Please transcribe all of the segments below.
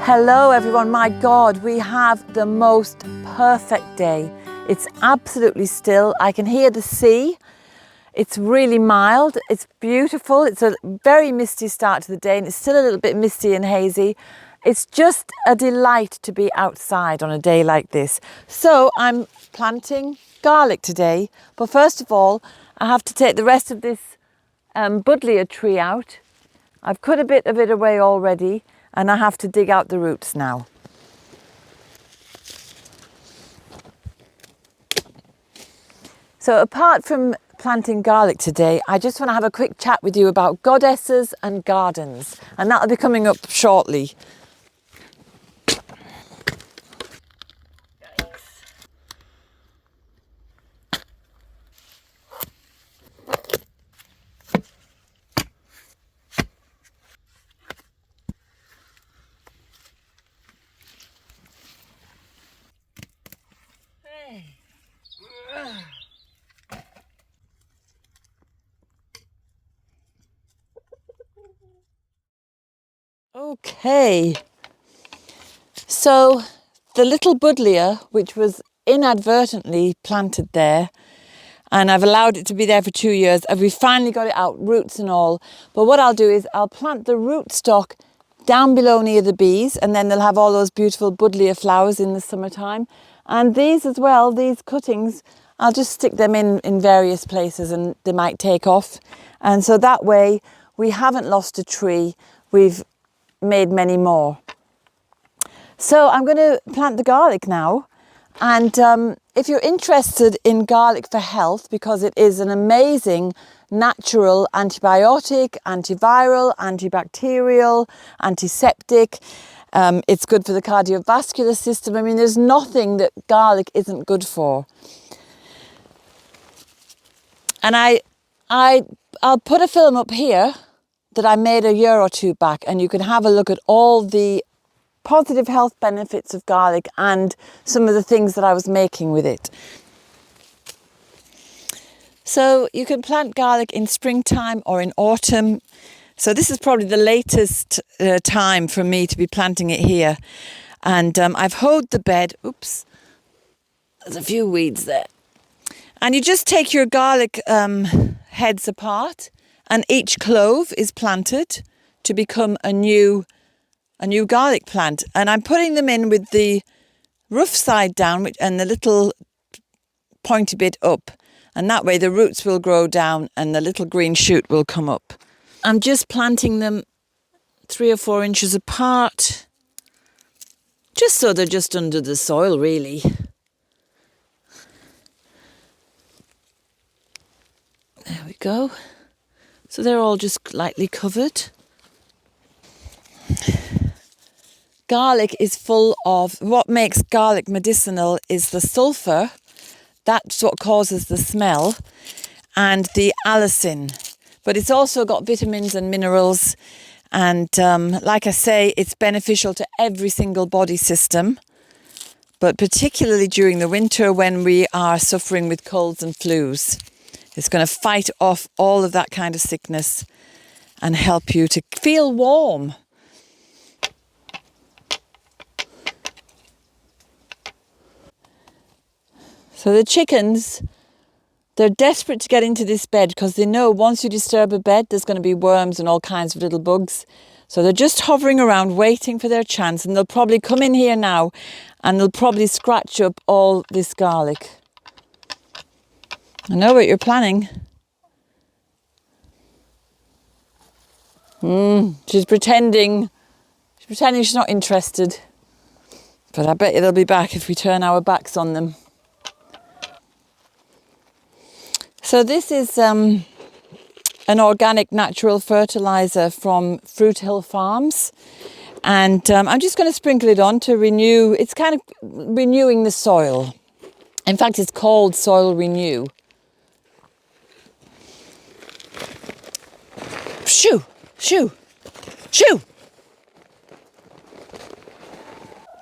Hello everyone, my God, we have the most perfect day. It's absolutely still. I can hear the sea. It's really mild. It's beautiful. It's a very misty start to the day and it's still a little bit misty and hazy. It's just a delight to be outside on a day like this. So I'm planting garlic today, but first of all, I have to take the rest of this buddleia tree out. I've cut a bit of it away already. And I have to dig out the roots now. So apart from planting garlic today, I just want to have a quick chat with you about goddesses and gardens. And that'll be coming up shortly. Okay, so the little buddleia, which was inadvertently planted there, and I've allowed it to be there for 2 years, and we finally got it out, roots and all. But what I'll do is I'll plant the rootstock down below near the bees, and then they'll have all those beautiful buddleia flowers in the summertime. And these as well, these cuttings, I'll just stick them in various places and they might take off. And so that way we haven't lost a tree, we've made many more. So I'm going to plant the garlic now. And if you're interested in garlic for health, because it is an amazing natural antibiotic, antiviral, antibacterial, antiseptic, it's good for the cardiovascular system. I mean, there's nothing that garlic isn't good for. And I'll put a film up here that I made a year or two back, and you can have a look at all the positive health benefits of garlic and some of the things that I was making with it. So you can plant garlic in springtime or in autumn. So this is probably the latest time for me to be planting it here. And I've hoed the bed. Oops, there's a few weeds there. And you just take your garlic heads apart, and each clove is planted to become a new garlic plant. And I'm putting them in with the rough side down and the little pointy bit up. And that way the roots will grow down and the little green shoot will come up. I'm just planting them 3 or 4 inches apart, just so they're just under the soil, really. There we go. So they're all just lightly covered. Garlic is full of, what makes garlic medicinal is the sulfur. That's what causes the smell, and the allicin. But it's also got vitamins and minerals. And like I say, it's beneficial to every single body system, but particularly during the winter when we are suffering with colds and flus. It's going to fight off all of that kind of sickness and help you to feel warm. So the chickens, they're desperate to get into this bed because they know once you disturb a bed, there's going to be worms and all kinds of little bugs. So they're just hovering around waiting for their chance, and they'll probably come in here now and they'll probably scratch up all this garlic. I know what you're planning. She's pretending she's not interested. But I bet you they'll be back if we turn our backs on them. So this is an organic natural fertiliser from Fruit Hill Farms. And I'm just going to sprinkle it on to renew. It's kind of renewing the soil. In fact, it's called Soil Renew. Shoo! Shoo! Shoo!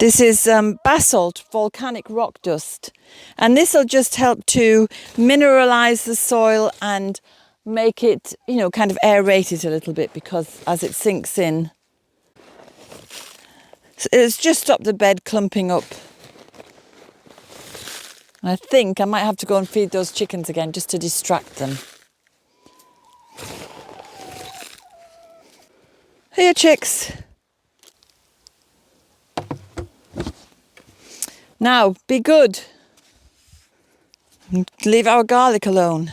This is basalt, volcanic rock dust. And this will just help to mineralise the soil and make it, you know, kind of aerate it a little bit, because as it sinks in, it's just stopped the bed clumping up. I think I might have to go and feed those chickens again just to distract them. Here, chicks. Now, be good. Leave our garlic alone.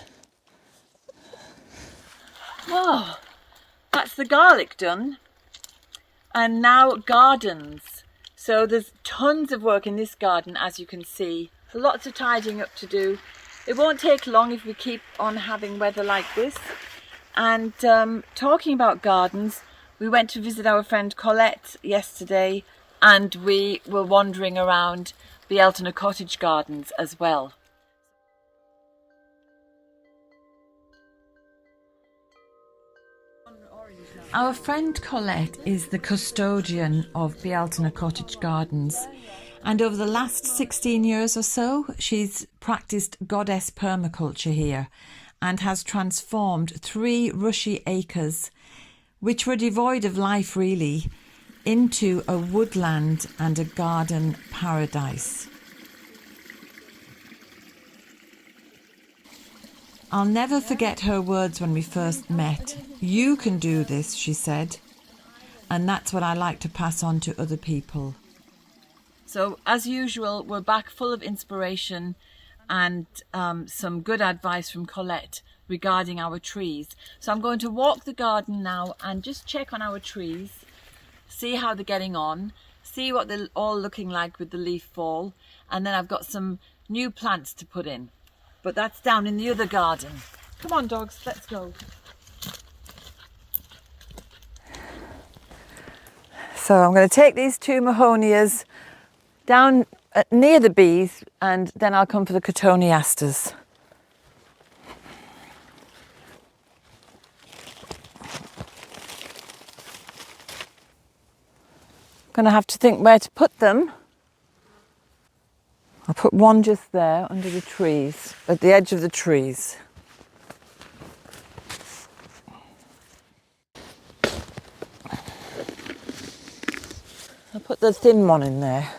Oh, that's the garlic done. And now gardens. So there's tons of work in this garden, as you can see. Lots of tidying up to do. It won't take long if we keep on having weather like this. And talking about gardens, we went to visit our friend Colette yesterday, and we were wandering around Bealtaine Cottage Gardens as well. Our friend Colette is the custodian of Bealtaine Cottage Gardens, and over the last 16 years or so she's practiced goddess permaculture here and has transformed 3 rushy acres, which were devoid of life really, into a woodland and a garden paradise. I'll never forget her words when we first met. "You can do this," she said, and that's what I like to pass on to other people. So as usual, we're back full of inspiration and some good advice from Colette regarding our trees. So I'm going to walk the garden now and just check on our trees, see how they're getting on, see what they're all looking like with the leaf fall, and then I've got some new plants to put in. But that's down in the other garden. Come on, dogs, let's go. So I'm going to take these 2 Mahonias down near the bees, and then I'll come for the Cotoneasters. I'm going to have to think where to put them. I'll put one just there under the trees, at the edge of the trees. I'll put the thin one in there.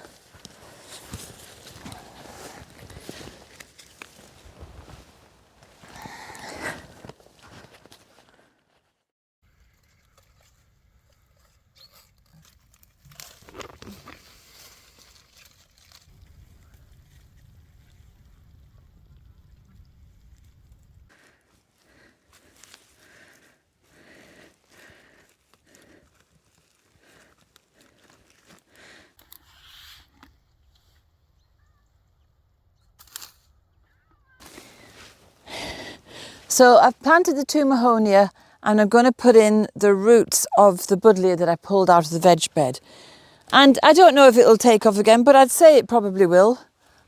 So I've planted the 2 Mahonia, and I'm going to put in the roots of the buddleia that I pulled out of the veg bed. And I don't know if it'll take off again, but I'd say it probably will,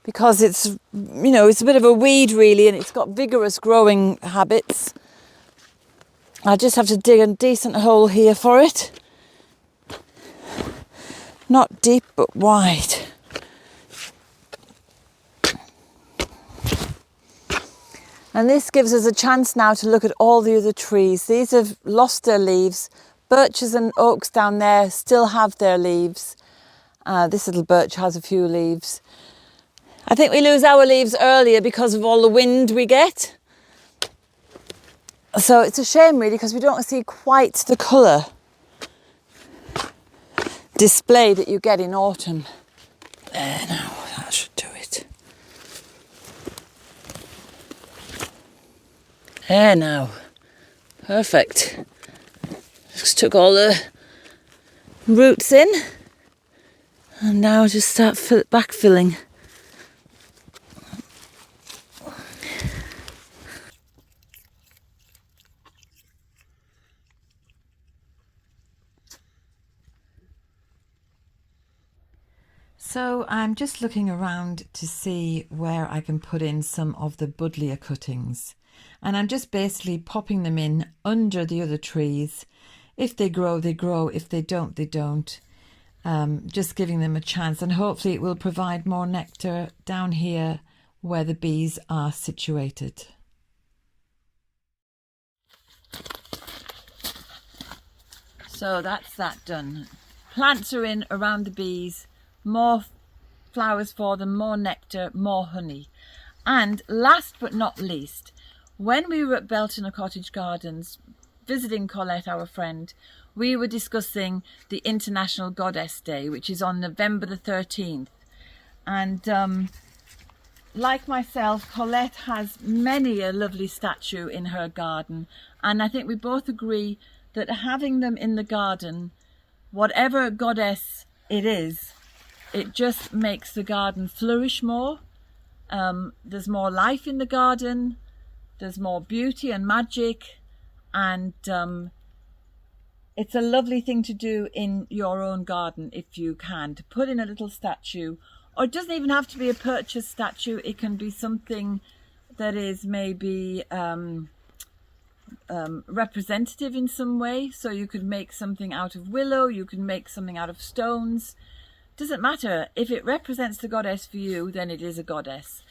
because it's, you know, it's a bit of a weed really, and it's got vigorous growing habits. I just have to dig a decent hole here for it. Not deep, but wide. And this gives us a chance now to look at all the other trees. These have lost their leaves. Birches and oaks down there still have their leaves. This little birch has a few leaves. I think we lose our leaves earlier because of all the wind we get. So it's a shame really, because we don't see quite the colour display that you get in autumn. There now, that should do it. There now, perfect. Just took all the roots in, And now just start backfilling. So I'm just looking around to see where I can put in some of the buddleia cuttings. And I'm just basically popping them in under the other trees. If they grow, they grow. If they don't, they don't. Just giving them a chance, and hopefully it will provide more nectar down here where the bees are situated. So that's that done. Plants are in around the bees, more flowers for them, more nectar, more honey. And last but not least, when we were at Belton Cottage Gardens visiting Colette, our friend, we were discussing the International Goddess Day, which is on November the 13th. And like myself, Colette has many a lovely statue in her garden. And I think we both agree that having them in the garden, whatever goddess it is, it just makes the garden flourish more. There's more life in the garden. There's more beauty and magic. And it's a lovely thing to do in your own garden if you can, to put in a little statue. Or it doesn't even have to be a purchased statue. It can be something that is maybe representative in some way. So you could make something out of willow, you can make something out of stones. Doesn't matter. If it represents the goddess for you, then it is a goddess.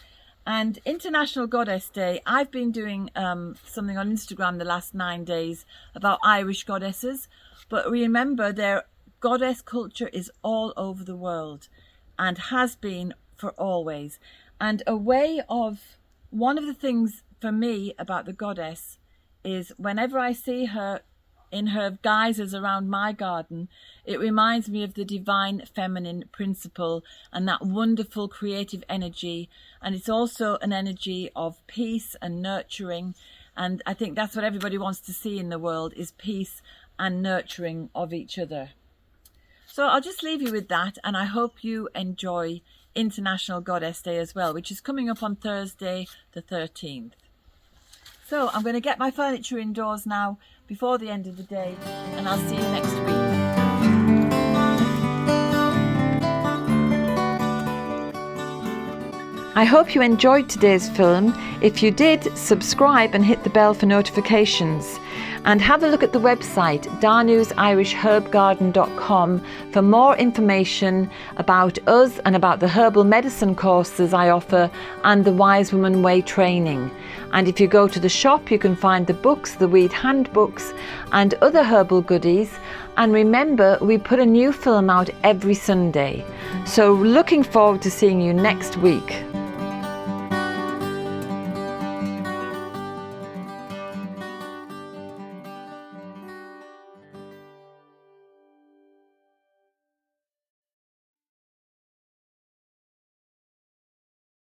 And International Goddess Day, I've been doing something on Instagram the last 9 days about Irish goddesses. But remember, their goddess culture is all over the world and has been for always. And one of the things for me about the goddess is whenever I see her in her guises around my garden, it reminds me of the divine feminine principle and that wonderful creative energy. And it's also an energy of peace and nurturing. And I think that's what everybody wants to see in the world, is peace and nurturing of each other. So I'll just leave you with that, and I hope you enjoy International Goddess Day as well, which is coming up on Thursday the 13th. So I'm going to get my furniture indoors now before the end of the day, and I'll see you next week. I hope you enjoyed today's film. If you did, subscribe and hit the bell for notifications. And have a look at the website danusirishherbgarden.com for more information about us and about the herbal medicine courses I offer and the Wise Woman Way training. And if you go to the shop, you can find the books, the weed handbooks and other herbal goodies. And remember, we put a new film out every Sunday. So looking forward to seeing you next week.